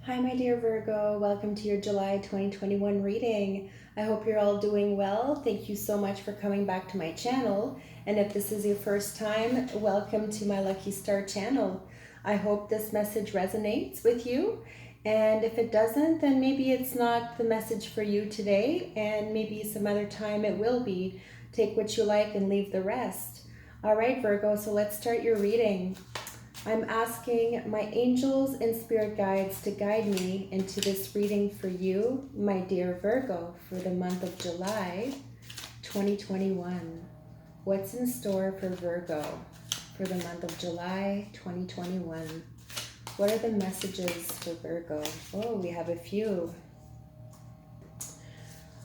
Hi, my dear Virgo. Welcome to your July 2021 reading. I hope you're all doing well. Thank you so much for coming back to my channel. And if this is your first time, welcome to my Lucky Star channel. I hope this message resonates with you. And if it doesn't, then maybe it's not the message for you today, and maybe some other time it will be. Take what you like and leave the rest. All right, Virgo, so let's start your reading. I'm asking my angels and spirit guides to guide me into this reading for you, my dear Virgo, for the month of July 2021. What's in store for Virgo for the month of July 2021? What are the messages for Virgo? Oh, we have a few.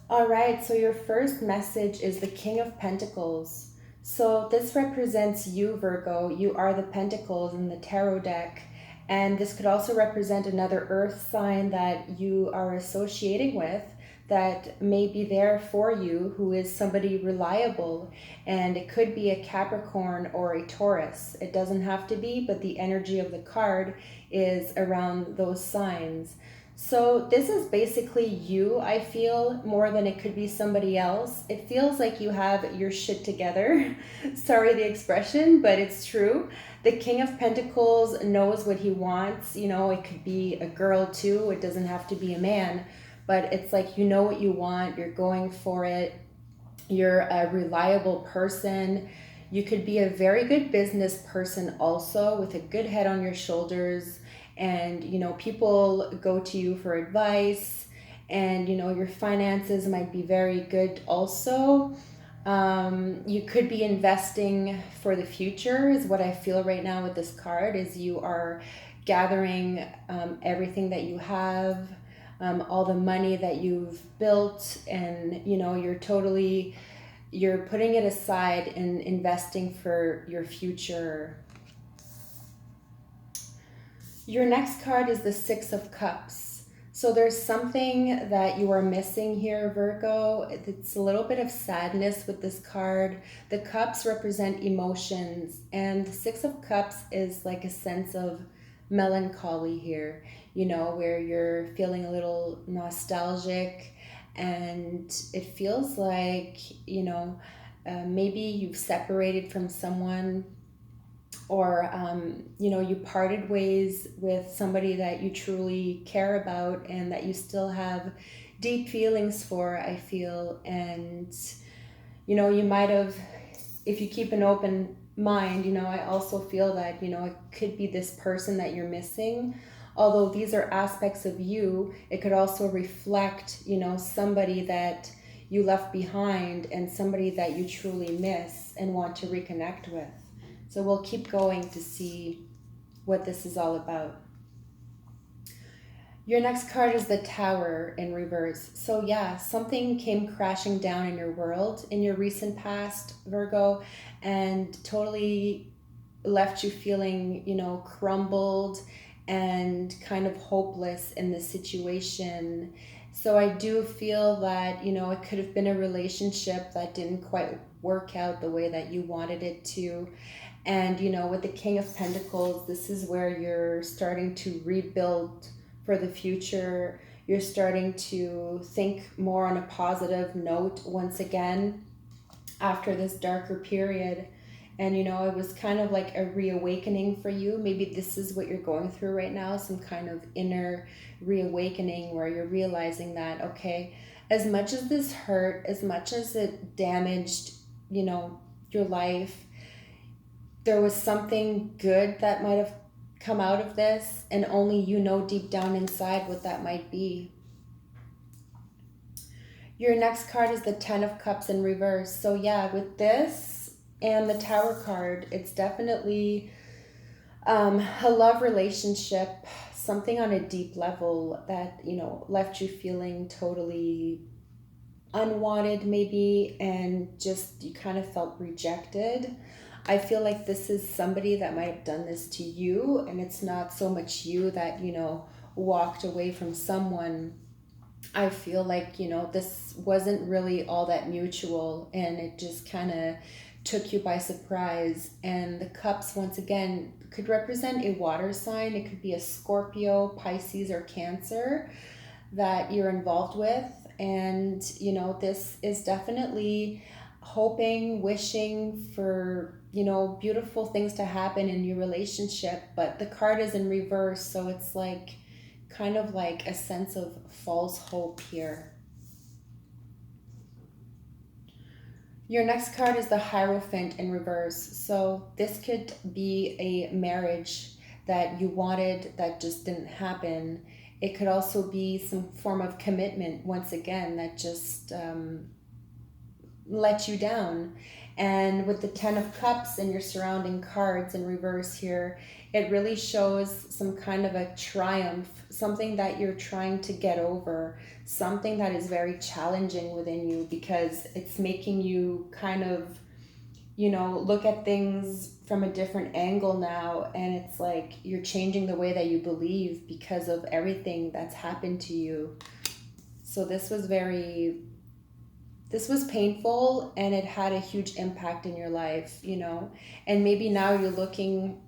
All right, so your first message is the King of Pentacles. So this represents you, Virgo. You are the Pentacles in the tarot deck. And this could also represent another earth sign that you are associating with that may be there for you, who is somebody reliable. And it could be a Capricorn or a Taurus. It doesn't have to be, but the energy of the card is around those signs. So this is basically you, I feel, more than it could be somebody else. It feels like you have your shit together. Sorry the expression, but it's true. The King of Pentacles knows what he wants. You know, it could be a girl too. It doesn't have to be a man. But it's like you know what you want. You're going for it. You're a reliable person. You could be a very good business person also, with a good head on your shoulders. And, you know, people go to you for advice, and, you know, your finances might be very good also. You could be investing for the future is what I feel right now with this card, is you are gathering everything that you have, all the money that you've built, and, you know, you're putting it aside and investing for your future. Your next card is the Six of Cups. So there's something that you are missing here, Virgo. It's a little bit of sadness with this card. The cups represent emotions, and the Six of Cups is like a sense of melancholy here, you know, where you're feeling a little nostalgic, and it feels like, you know, maybe you've separated from someone, or you know, you parted ways with somebody that you truly care about and that you still have deep feelings for, I feel. And you know, you might have, if you keep an open mind, you know, I also feel that, you know, it could be this person that you're missing. Although these are aspects of you, it could also reflect, you know, somebody that you left behind and somebody that you truly miss and want to reconnect with. So we'll keep going to see what this is all about. Your next card is the Tower in reverse. So yeah, something came crashing down in your world in your recent past, Virgo, and totally left you feeling, you know, crumbled and kind of hopeless in the situation. So I do feel that, you know, it could have been a relationship that didn't quite work out the way that you wanted it to. And, you know, with the King of Pentacles, this is where you're starting to rebuild for the future. You're starting to think more on a positive note once again after this darker period. And, you know, it was kind of like a reawakening for you. Maybe this is what you're going through right now, some kind of inner reawakening where you're realizing that, okay, as much as this hurt, as much as it damaged, you know, your life, there was something good that might have come out of this, and only you know deep down inside what that might be. Your next card is the Ten of Cups in reverse. So yeah, with this and the Tower card, it's definitely a love relationship, something on a deep level that, you know, left you feeling totally unwanted maybe, and just you kind of felt rejected. I feel like this is somebody that might have done this to you, and it's not so much you that, you know, walked away from someone. I feel like, you know, this wasn't really all that mutual, and it just kind of took you by surprise. And the cups, once again, could represent a water sign. It could be a Scorpio, Pisces, or Cancer that you're involved with. And, you know, this is definitely hoping, wishing for, you know, beautiful things to happen in your relationship. But the card is in reverse, so it's like kind of like a sense of false hope here. Your next card is the Hierophant in reverse. So this could be a marriage that you wanted that just didn't happen. It could also be some form of commitment, once again, that just let you down. And with the Ten of Cups and your surrounding cards in reverse here, it really shows some kind of a triumph, something that you're trying to get over, something that is very challenging within you, because it's making you kind of, you know, look at things from a different angle now. And it's like you're changing the way that you believe because of everything that's happened to you. So this was painful, and it had a huge impact in your life, you know. And maybe now you're looking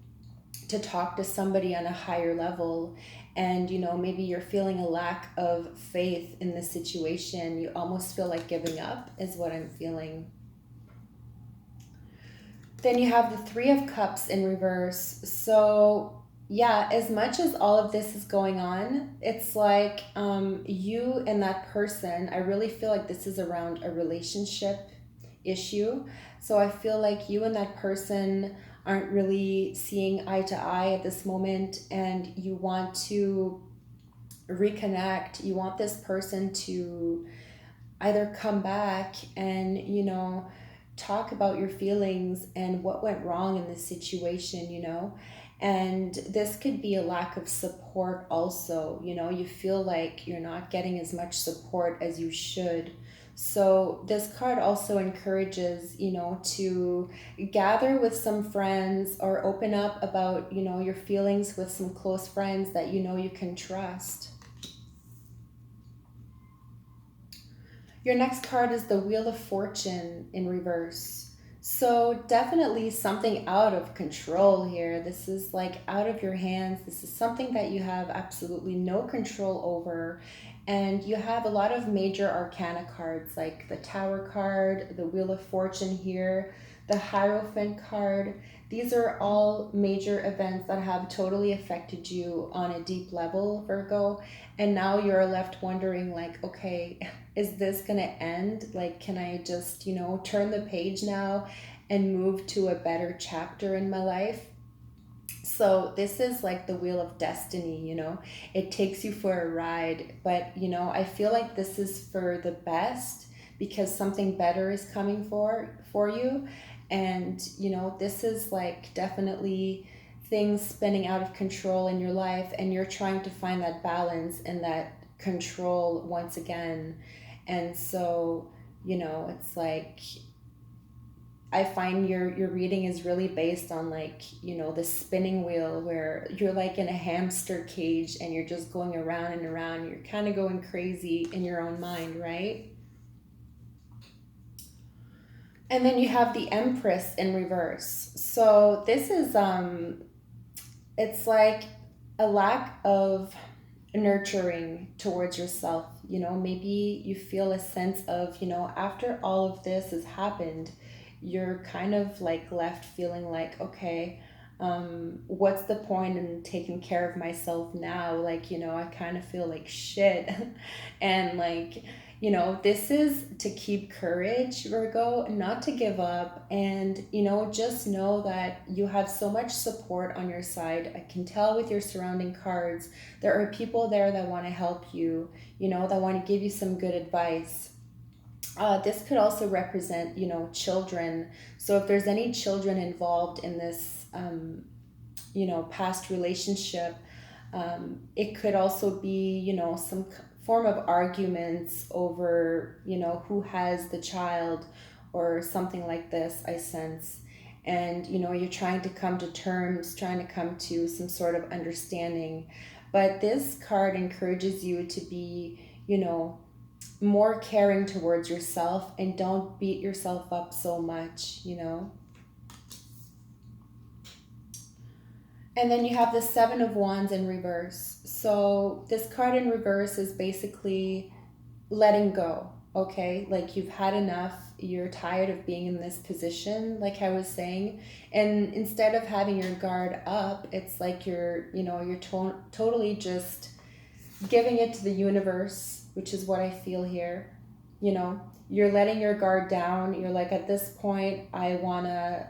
to talk to somebody on a higher level, and, you know, maybe you're feeling a lack of faith in the situation. You almost feel like giving up, is what I'm feeling. Then you have the Three of Cups in reverse. So yeah, as much as all of this is going on, it's like you and that person, I really feel like this is around a relationship issue. So I feel like you and that person aren't really seeing eye to eye at this moment, and you want to reconnect. You want this person to either come back and, you know, talk about your feelings and what went wrong in this situation, you know. And this could be a lack of support also, you know. You feel like you're not getting as much support as you should. So this card also encourages, you know, to gather with some friends or open up about, you know, your feelings with some close friends that you know you can trust. Your next card is the Wheel of Fortune in reverse. So definitely something out of control here. This is like out of your hands. This is something that you have absolutely no control over. And you have a lot of major arcana cards, like the Tower card, the Wheel of Fortune here, the Hierophant card. These are all major events that have totally affected you on a deep level, Virgo. And now you're left wondering, like, okay, is this going to end? Like, can I just, you know, turn the page now and move to a better chapter in my life? So this is like the Wheel of Destiny, you know. It takes you for a ride, but, you know, I feel like this is for the best, because something better is coming for you. And, you know, this is like definitely things spinning out of control in your life, and you're trying to find that balance and that control once again. And so, you know, it's like I find your reading is really based on, like, you know, the spinning wheel, where you're like in a hamster cage and you're just going around and around. You're kind of going crazy in your own mind, right? And then you have the Empress in reverse. So this is it's like a lack of nurturing towards yourself. You know, maybe you feel a sense of, you know, after all of this has happened, you're kind of like left feeling like, okay, what's the point in taking care of myself now? Like, you know, I kind of feel like shit. And like, you know, this is to keep courage, Virgo, not to give up. And, you know, just know that you have so much support on your side. I can tell with your surrounding cards, there are people there that want to help you, you know, that want to give you some good advice. This could also represent, you know, children. So if there's any children involved in this, you know, past relationship, it could also be, you know, some form of arguments over, you know, who has the child or something like this, I sense. And, you know, you're trying to come to terms, trying to come to some sort of understanding. But this card encourages you to be, you know, more caring towards yourself and don't beat yourself up so much, you know. And then you have the Seven of Wands in reverse. So this card in reverse is basically letting go, okay? Like you've had enough, you're tired of being in this position, like I was saying. And instead of having your guard up, it's like you're totally just giving it to the universe, which is what I feel here. You know, you're letting your guard down. You're like, at this point, I want to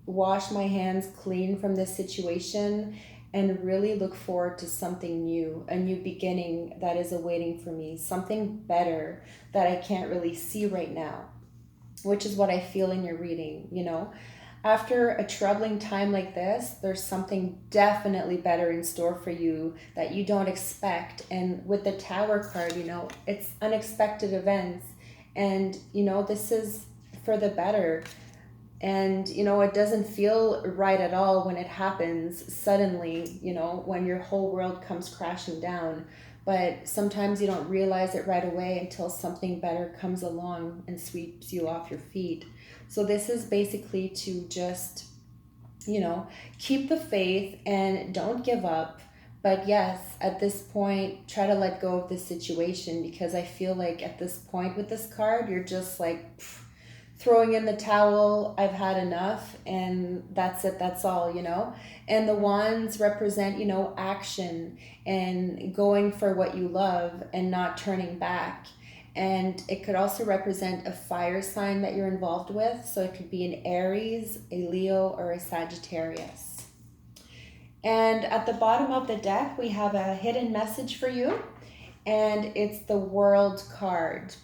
wash my hands clean from this situation and really look forward to something new, a new beginning that is awaiting for me, something better that I can't really see right now, which is what I feel in your reading, you know. After a troubling time like this, there's something definitely better in store for you that you don't expect. And with the Tower card, you know, it's unexpected events. And, you know, this is for the better. And, you know, it doesn't feel right at all when it happens suddenly, you know, when your whole world comes crashing down. But sometimes you don't realize it right away until something better comes along and sweeps you off your feet. So this is basically to just, you know, keep the faith and don't give up. But yes, at this point, try to let go of the situation, because I feel like at this point with this card, you're just like throwing in the towel. I've had enough, and that's it, that's all, you know. And the wands represent, you know, action and going for what you love and not turning back. And it could also represent a fire sign that you're involved with. So it could be an Aries, a Leo, or a Sagittarius. And at the bottom of the deck, we have a hidden message for you. And it's the World card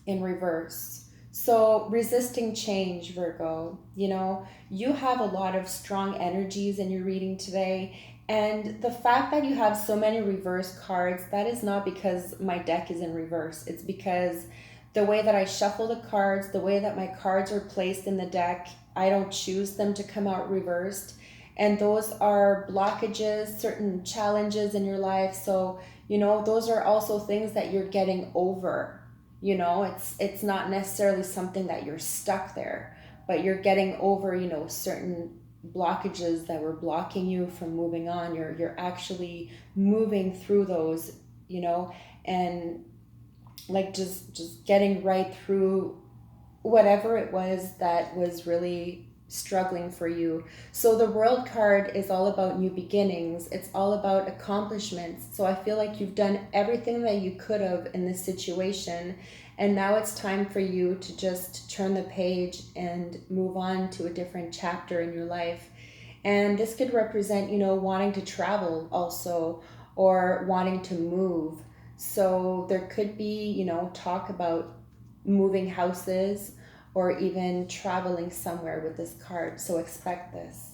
in reverse. So resisting change, Virgo, you know, you have a lot of strong energies in your reading today. And the fact that you have so many reverse cards, that is not because my deck is in reverse. It's because the way that I shuffle the cards, the way that my cards are placed in the deck, I don't choose them to come out reversed. And those are blockages, certain challenges in your life. So, you know, those are also things that you're getting over. You know, it's not necessarily something that you're stuck there, but you're getting over, you know, certain blockages that were blocking you from moving on. You're actually moving through those, you know, and like just getting right through whatever it was that was really struggling for you. So the World card is all about new beginnings. It's all about accomplishments. So I feel like you've done everything that you could have in this situation, and now it's time for you to just turn the page and move on to a different chapter in your life. And this could represent, you know, wanting to travel also, or wanting to move. So there could be, you know, talk about moving houses or even traveling somewhere with this card. So expect this.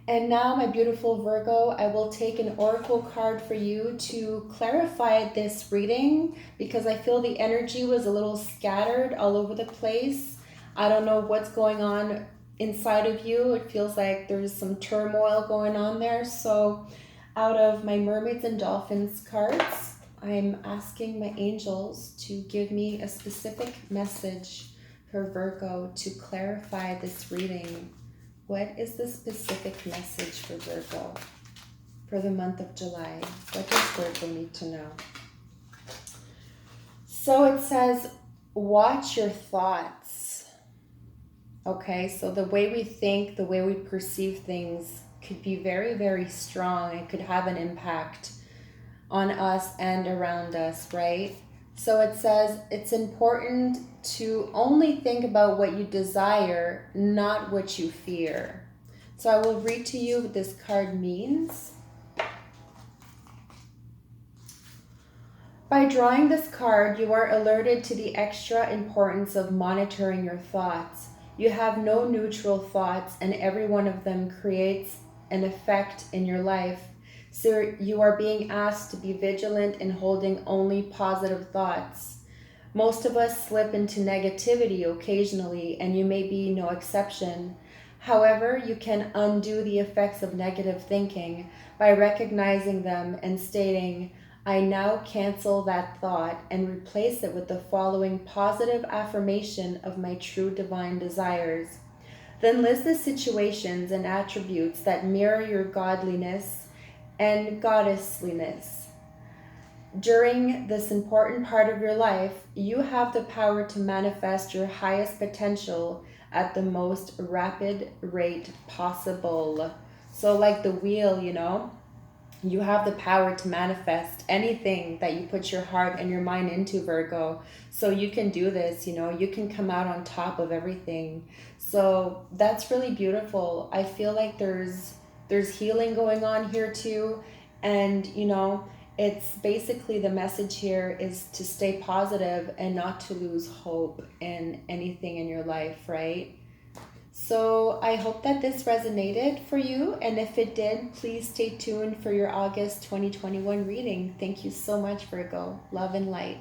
And now, my beautiful Virgo, I will take an oracle card for you to clarify this reading, because I feel the energy was a little scattered all over the place. I don't know what's going on inside of you. It feels like there's some turmoil going on there. So out of my Mermaids and Dolphins cards, I'm asking my angels to give me a specific message for Virgo to clarify this reading. What is the specific message for Virgo for the month of July? What does Virgo need to know? So it says, watch your thoughts. Okay, so the way we think, the way we perceive things could be very, very strong. It could have an impact on us and around us, right? So it says it's important to only think about what you desire, not what you fear. So I will read to you what this card means. By drawing this card, you are alerted to the extra importance of monitoring your thoughts. You have no neutral thoughts, and every one of them creates an effect in your life. So you are being asked to be vigilant in holding only positive thoughts. Most of us slip into negativity occasionally, and you may be no exception. However, you can undo the effects of negative thinking by recognizing them and stating, I now cancel that thought and replace it with the following positive affirmation of my true divine desires. Then list the situations and attributes that mirror your godliness and goddessliness. During this important part of your life, you have the power to manifest your highest potential at the most rapid rate possible. So, like the wheel, you have the power to manifest anything that you put your heart and your mind into, Virgo. So you can do this, you can come out on top of everything. So that's really beautiful. I feel like there's healing going on here too. And it's basically, the message here is to stay positive and not to lose hope in anything in your life, right? So I hope that this resonated for you, and if it did, please stay tuned for your August 2021 reading. Thank you so much, Virgo. Love and light.